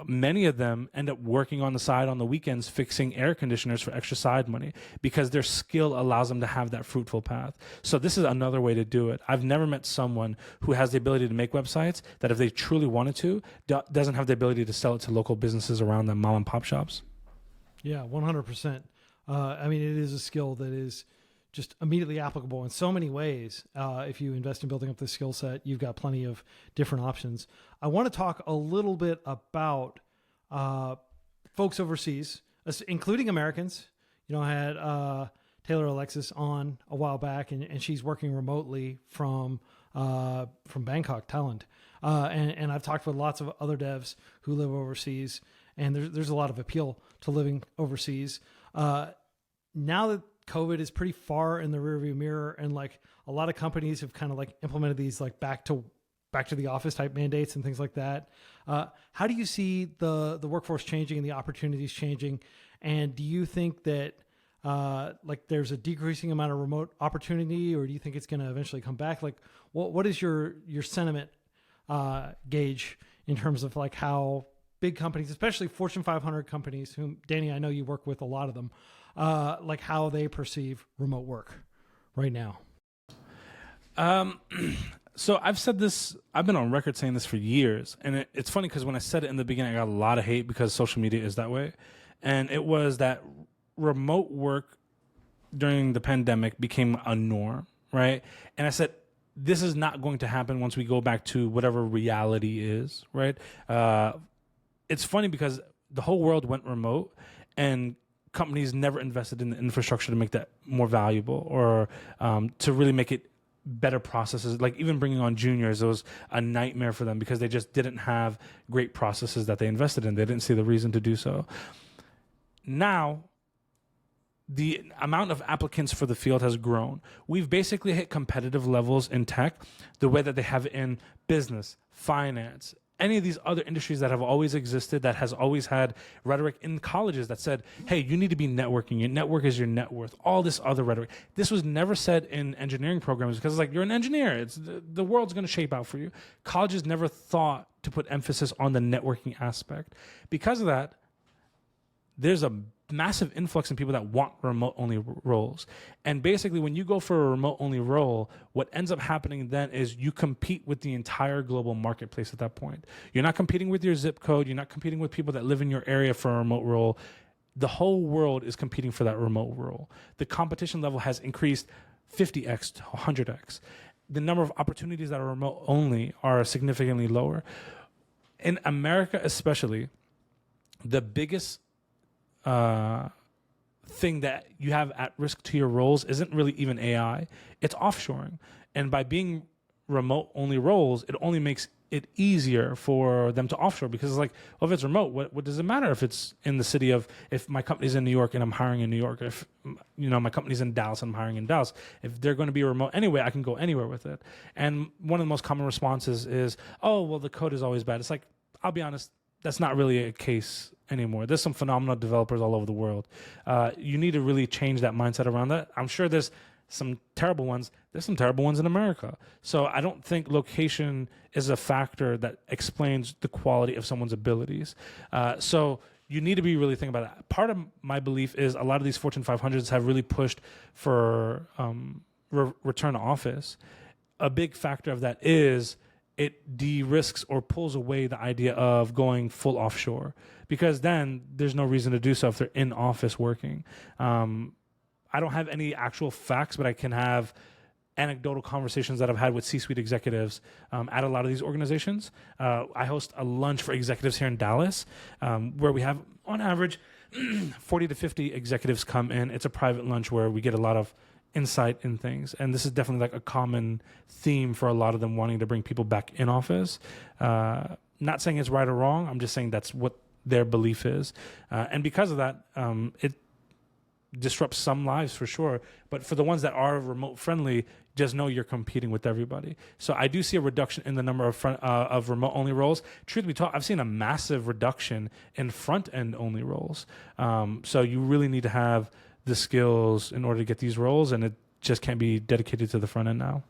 many of them end up working on the side on the weekends fixing air conditioners for extra side money because their skill allows them to have that fruitful path. So this is another way to do it. I've never met someone who has the ability to make websites that if they truly wanted to, doesn't have the ability to sell it to local businesses around them, mom and pop shops. Yeah, 100%. I mean, it is a skill that is just immediately applicable in so many ways. If you invest in building up this skill set, you've got plenty of different options. I want to talk a little bit about folks overseas, including Americans. You know, I had Taylor Alexis on a while back, and she's working remotely from Bangkok, Thailand. And I've talked with lots of other devs who live overseas, and there's a lot of appeal to living overseas. Now that COVID is pretty far in the rearview mirror, and like a lot of companies have kind of like implemented these like back to the office type mandates and things like that. How do you see the workforce changing and the opportunities changing? And do you think that like there's a decreasing amount of remote opportunity, or do you think it's going to eventually come back? Like what is your sentiment gauge in terms of like how big companies, especially Fortune 500 companies, whom Danny, I know you work with a lot of them, like how they perceive remote work right now? So I've said this, I've been on record saying this for years. And it's funny because when I said it in the beginning, I got a lot of hate because social media is that way. And it was that remote work during the pandemic became a norm, right? And I said, this is not going to happen once we go back to whatever reality is, right? It's funny because the whole world went remote and companies never invested in the infrastructure to make that more valuable or to really make it better processes. Like even bringing on juniors, it was a nightmare for them because they just didn't have great processes that they invested in. They didn't see the reason to do so. Now, the amount of applicants for the field has grown. We've basically hit competitive levels in tech the way that they have in business, finance, any of these other industries that have always existed, that has always had rhetoric in colleges that said, hey, you need to be networking. Your network is your net worth. All this other rhetoric. This was never said in engineering programs because it's like, you're an engineer. It's the world's going to shape out for you. Colleges never thought to put emphasis on the networking aspect. Because of that, there's a massive influx in people that want remote-only roles. And basically, when you go for a remote-only role, what ends up happening then is you compete with the entire global marketplace at that point. You're not competing with your zip code. You're not competing with people that live in your area for a remote role. The whole world is competing for that remote role. The competition level has increased 50x to 100x. The number of opportunities that are remote-only are significantly lower. In America especially, the biggest thing that you have at risk to your roles isn't really even AI, it's offshoring. And by being remote only roles, it only makes it easier for them to offshore because it's like, well, if it's remote, what does it matter if it's in the city of, if my company's in New York and I'm hiring in New York, if my company's in Dallas and I'm hiring in Dallas, if they're going to be remote anyway, I can go anywhere with it. And one of the most common responses is, oh, well, the code is always bad. It's like, I'll be honest, that's not really a case anymore. There's some phenomenal developers all over the world. You need to really change that mindset around that. I'm sure there's some terrible ones. There's some terrible ones in America. So I don't think location is a factor that explains the quality of someone's abilities. So you need to be really thinking about it. Part of my belief is a lot of these Fortune 500s have really pushed for return to office. A big factor of that is it de-risks or pulls away the idea of going full offshore, because then there's no reason to do so if they're in office working. I don't have any actual facts, but I can have anecdotal conversations that I've had with C-suite executives at a lot of these organizations. I host a lunch for executives here in Dallas, where we have, on average, 40 to 50 executives come in. It's a private lunch where we get a lot of insight in things. And this is definitely like a common theme for a lot of them wanting to bring people back in office. Not saying it's right or wrong. I'm just saying that's what their belief is. And because of that, it disrupts some lives for sure. But for the ones that are remote friendly, just know you're competing with everybody. So I do see a reduction in the number of remote only roles. Truth be told, I've seen a massive reduction in front end only roles. So you really need to have the skills in order to get these roles, and it just can't be dedicated to the front end now.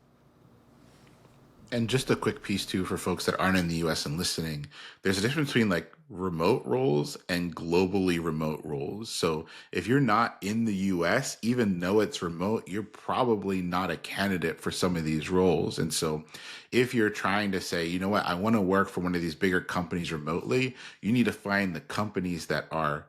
And just a quick piece too for folks that aren't in the US and listening, there's a difference between like remote roles and globally remote roles. So if you're not in the US, even though it's remote, you're probably not a candidate for some of these roles. And so if you're trying to say, you know what, I want to work for one of these bigger companies remotely, you need to find the companies that are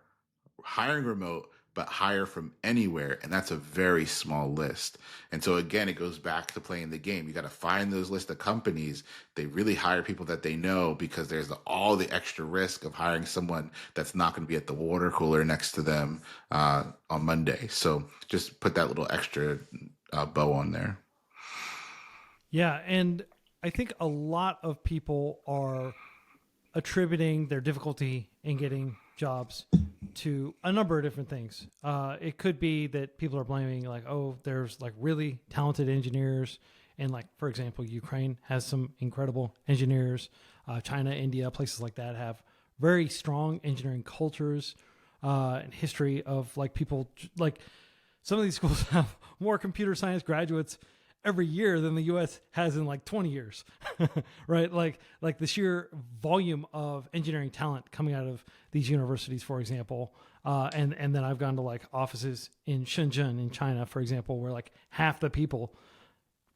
hiring remote but hire from anywhere, and that's a very small list. And so again, it goes back to playing the game. You got to find those list of companies. They really hire people that they know, because there's all the extra risk of hiring someone that's not going to be at the water cooler next to them on Monday. So just put that little extra bow on there. Yeah, and I think a lot of people are attributing their difficulty in getting jobs to a number of different things. It could be that people are blaming like, oh, there's like really talented engineers. And like, for example, Ukraine has some incredible engineers. China, India, places like that have very strong engineering cultures and history of like people, like some of these schools have more computer science graduates every year than the U.S. has in like 20 years, right? Like the sheer volume of engineering talent coming out of these universities, for example. And then I've gone to like offices in Shenzhen in China, for example, where like half the people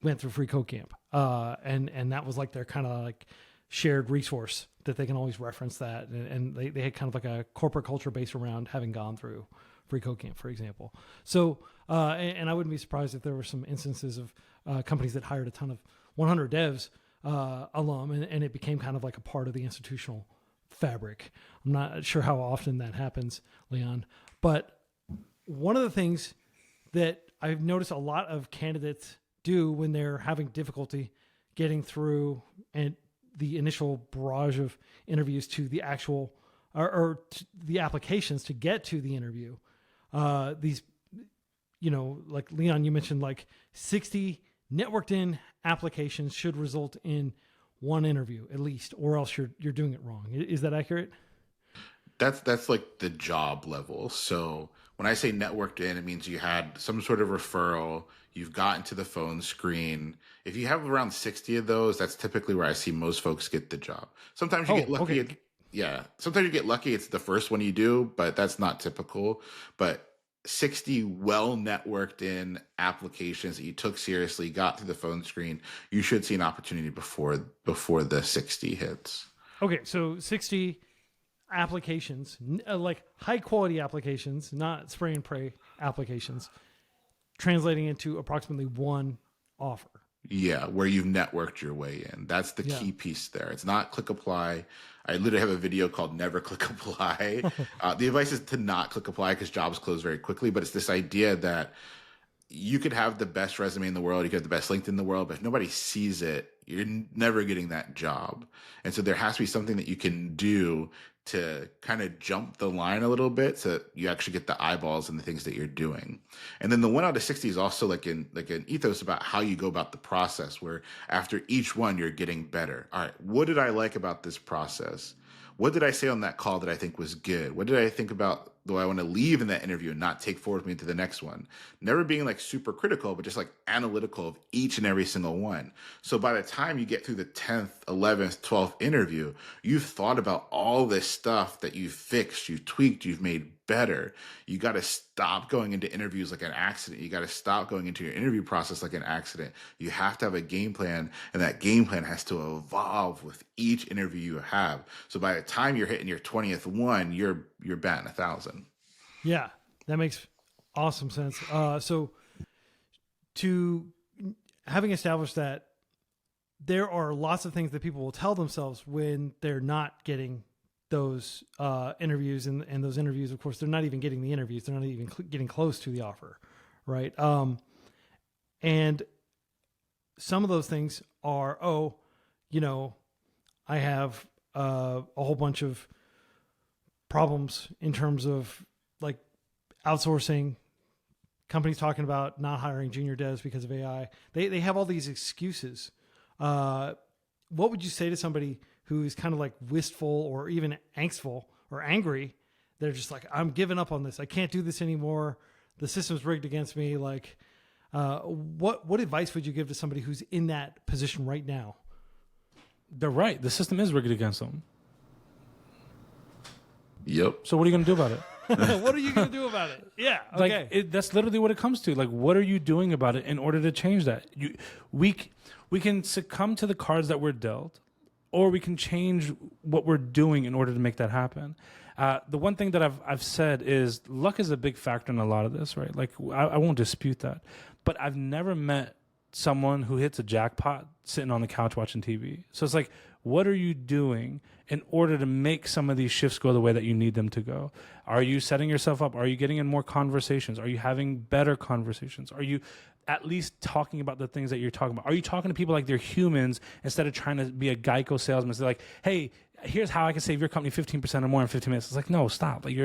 went through freeCodeCamp. And that was like their kind of like shared resource that they can always reference that. And they had kind of like a corporate culture based around having gone through freeCodeCamp, for example. So, and I wouldn't be surprised if there were some instances of companies that hired a ton of 100 devs alum, and it became kind of like a part of the institutional fabric. I'm not sure how often that happens, Leon, but one of the things that I've noticed a lot of candidates do when they're having difficulty getting through and the initial barrage of interviews to the actual or to the applications to get to the interview, these, you know, like Leon, you mentioned like 60 networked in applications should result in one interview at least, or else you're doing it wrong. Is that accurate? That's like the job level. So when I say networked in, it means you had some sort of referral, you've gotten to the phone screen. If you have around 60 of those, that's typically where I see most folks get the job. Sometimes you get lucky. Okay. Yeah. Sometimes you get lucky. It's the first one you do, but that's not typical. But 60 well networked in applications that you took seriously, got to the phone screen, you should see an opportunity before the 60 hits. Okay. So 60 applications, like high quality applications, not spray and pray applications, translating into approximately one offer. Yeah, where you've networked your way in. That's the key piece there. It's not click apply. I literally have a video called Never Click Apply. The advice is to not click apply because jobs close very quickly. But it's this idea that you could have the best resume in the world, you could have the best LinkedIn in the world, but if nobody sees it, you're never getting that job. And so there has to be something that you can do to kind of jump the line a little bit so that you actually get the eyeballs and the things that you're doing. And then the 1 out of 60 is also like an ethos about how you go about the process, where after each one you're getting better. All right, what did I like about this process? What did I say on that call that I think was good? What did I think about do I want to leave in that interview and not take forward with me to the next one? Never being like super critical, but just like analytical of each and every single one. So by the time you get through the 10th, 11th, 12th interview, you've thought about all this stuff that you've fixed, you've tweaked, you've made better. You got to stop going into interviews like an accident. You got to stop going into your interview process like an accident. You have to have a game plan, and that game plan has to evolve with each interview you have. So by the time you're hitting your 20th one, you're batting 1,000. Yeah, that makes awesome sense. So to having established that, there are lots of things that people will tell themselves when they're not getting those interviews, and those interviews, of course, they're not even getting the interviews. They're not even getting close to the offer, right? And some of those things are, I have a whole bunch of problems in terms of like outsourcing, companies talking about not hiring junior devs because of AI. They have all these excuses. What would you say to somebody who's kind of like wistful or even angstful or angry? They're just like, I'm giving up on this. I can't do this anymore. The system's rigged against me. Like, what advice would you give to somebody who's in that position right now? They're right. The system is rigged against them. Yep. So what are you going to do about it? What are you going to do about it? Yeah. Okay. Like that's literally what it comes to. Like, what are you doing about it in order to change that? We can succumb to the cards that we're dealt, or we can change what we're doing in order to make that happen. The one thing that I've said is luck is a big factor in a lot of this, right? Like I won't dispute that, but I've never met someone who hits a jackpot sitting on the couch watching TV. So it's like, what are you doing in order to make some of these shifts go the way that you need them to go? Are you setting yourself up? Are you getting in more conversations? Are you having better conversations? Are you at least talking about the things that you're talking about? Are you talking to people like they're humans instead of trying to be a Geico salesman? It's like, hey, here's how I can save your company 15% or more in 15 minutes. It's like, no, stop. Like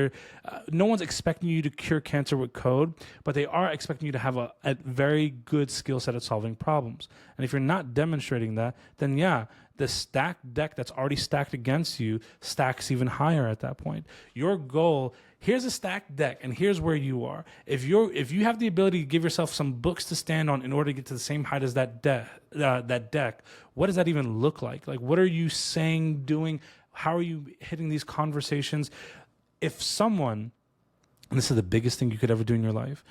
no one's expecting you to cure cancer with code, but they are expecting you to have a very good skill set at solving problems. And if you're not demonstrating that, then yeah, the stacked deck that's already stacked against you stacks even higher at that point. Your goal, here's a stacked deck, and here's where you are. If you have the ability to give yourself some books to stand on in order to get to the same height as that deck, what does that even look like? Like, what are you saying, doing? How are you hitting these conversations? If someone, and this is the biggest thing you could ever do in your life,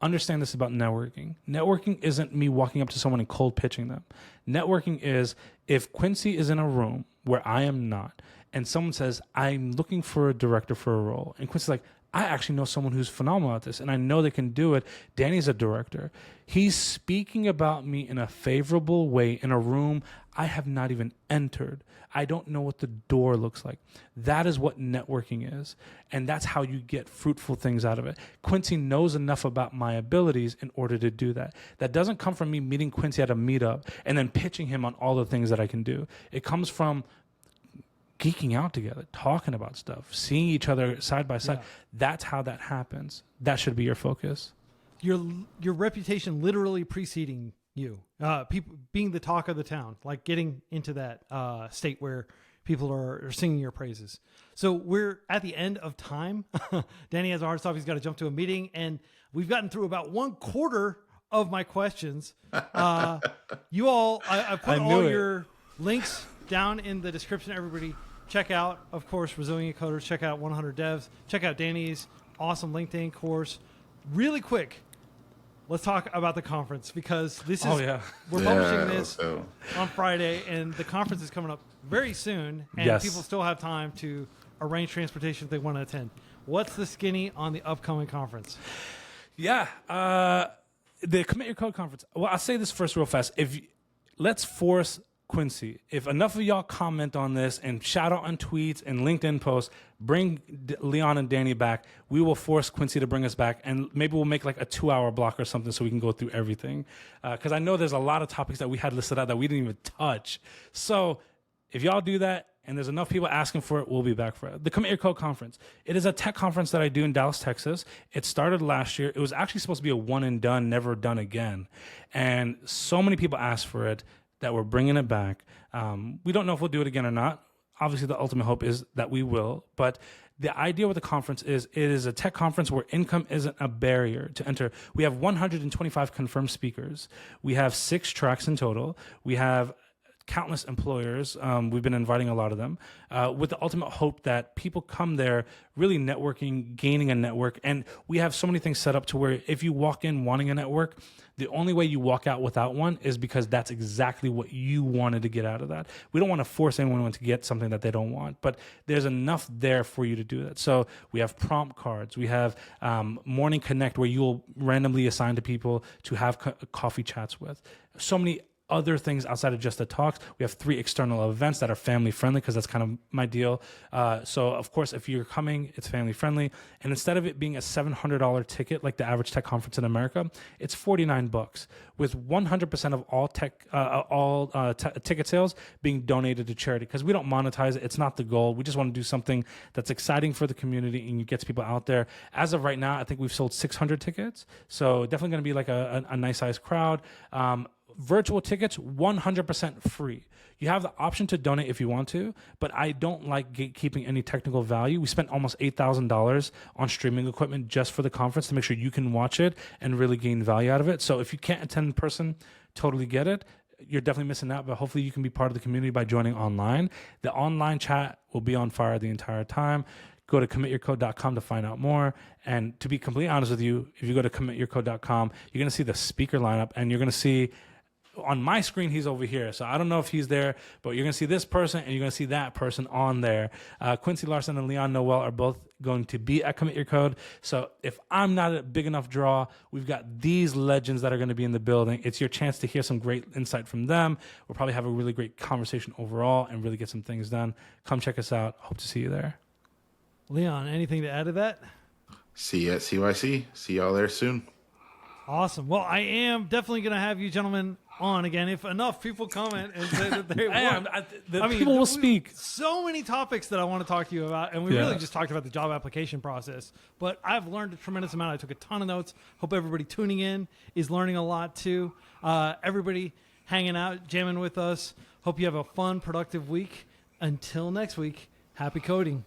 understand this about networking. Networking isn't me walking up to someone and cold pitching them. Networking is if Quincy is in a room where I am not, and someone says, I'm looking for a director for a role, and Quincy's like, I actually know someone who's phenomenal at this, and I know they can do it. Danny's a director. He's speaking about me in a favorable way in a room I have not even entered. I don't know what the door looks like. That is what networking is, and that's how you get fruitful things out of it. Quincy knows enough about my abilities in order to do that. That doesn't come from me meeting Quincy at a meetup and then pitching him on all the things that I can do. It comes from geeking out together, talking about stuff, seeing each other side by side. Yeah. That's how that happens. That should be your focus. Your reputation literally preceding you. People being the talk of the town, like getting into that state where people are singing your praises. So we're at the end of time. Danny has a hard stop. He's got to jump to a meeting, and we've gotten through about 1/4 of my questions. You all, I put all your links down in the description. Everybody check out, of course, Resilient Coders. Check out 100 Devs. Check out Danny's awesome LinkedIn course. Really quick, let's talk about the conference, because this is we're publishing this on Friday, and the conference is coming up very soon, and people still have time to arrange transportation if they want to attend. What's the skinny on the upcoming conference? Yeah, the Commit Your Code conference. Well, I'll say this first real fast. Let's force Quincy, if enough of y'all comment on this and shout out on tweets and LinkedIn posts, bring Leon and Danny back. We will force Quincy to bring us back, and maybe we'll make like a 2-hour block or something so we can go through everything. Because I know there's a lot of topics that we had listed out that we didn't even touch. So if y'all do that and there's enough people asking for it, we'll be back for it. The Commit Your Code conference. It is a tech conference that I do in Dallas, Texas. It started last year. It was actually supposed to be a one and done, never done again. And so many people asked for it that we're bringing it back. We don't know if we'll do it again or not. obviously the ultimate hope is that we will, but the idea with the conference is it is a tech conference where income isn't a barrier to enter. We have 125 confirmed speakers. We have 6 tracks in total. We have countless employers. We've been inviting a lot of them with the ultimate hope that people come there really networking, gaining a network. And we have so many things set up to where if you walk in wanting a network, the only way you walk out without one is because that's exactly what you wanted to get out of that. We don't want to force anyone to get something that they don't want, but there's enough there for you to do that. So we have prompt cards. We have Morning Connect where you'll randomly assign to people to have coffee chats with. So many other things outside of just the talks. We have 3 external events that are family friendly because that's kind of my deal. So of course, if you're coming, it's family friendly. And instead of it being a $700 ticket like the average tech conference in America, it's $49 with 100% of all ticket sales being donated to charity because we don't monetize it. It's not the goal. We just want to do something that's exciting for the community and gets people out there. As of right now, I think we've sold 600 tickets. So definitely going to be like a nice sized crowd. Virtual tickets, 100% free. You have the option to donate if you want to, but I don't like gatekeeping any technical value. We spent almost $8,000 on streaming equipment just for the conference to make sure you can watch it and really gain value out of it. So if you can't attend in person, totally get it. You're definitely missing out, but hopefully you can be part of the community by joining online. The online chat will be on fire the entire time. Go to commityourcode.com to find out more. And to be completely honest with you, if you go to commityourcode.com, you're going to see the speaker lineup and you're going to see on my screen, he's over here. So I don't know if he's there, but you're going to see this person and you're going to see that person on there. Quincy Larson and Leon Noel are both going to be at Commit Your Code. So if I'm not a big enough draw, we've got these legends that are going to be in the building. It's your chance to hear some great insight from them. We'll probably have a really great conversation overall and really get some things done. Come check us out. Hope to see you there. Leon, anything to add to that? See you at CYC. See y'all there soon. Awesome. Well, I am definitely going to have you gentlemen on again if enough people comment and say that they want. People will speak. So many topics that I want to talk to you about, and we really just talked about the job application process. But I've learned a tremendous amount. I took a ton of notes. Hope everybody tuning in is learning a lot too. Everybody hanging out, jamming with us. Hope you have a fun, productive week. Until next week, happy coding.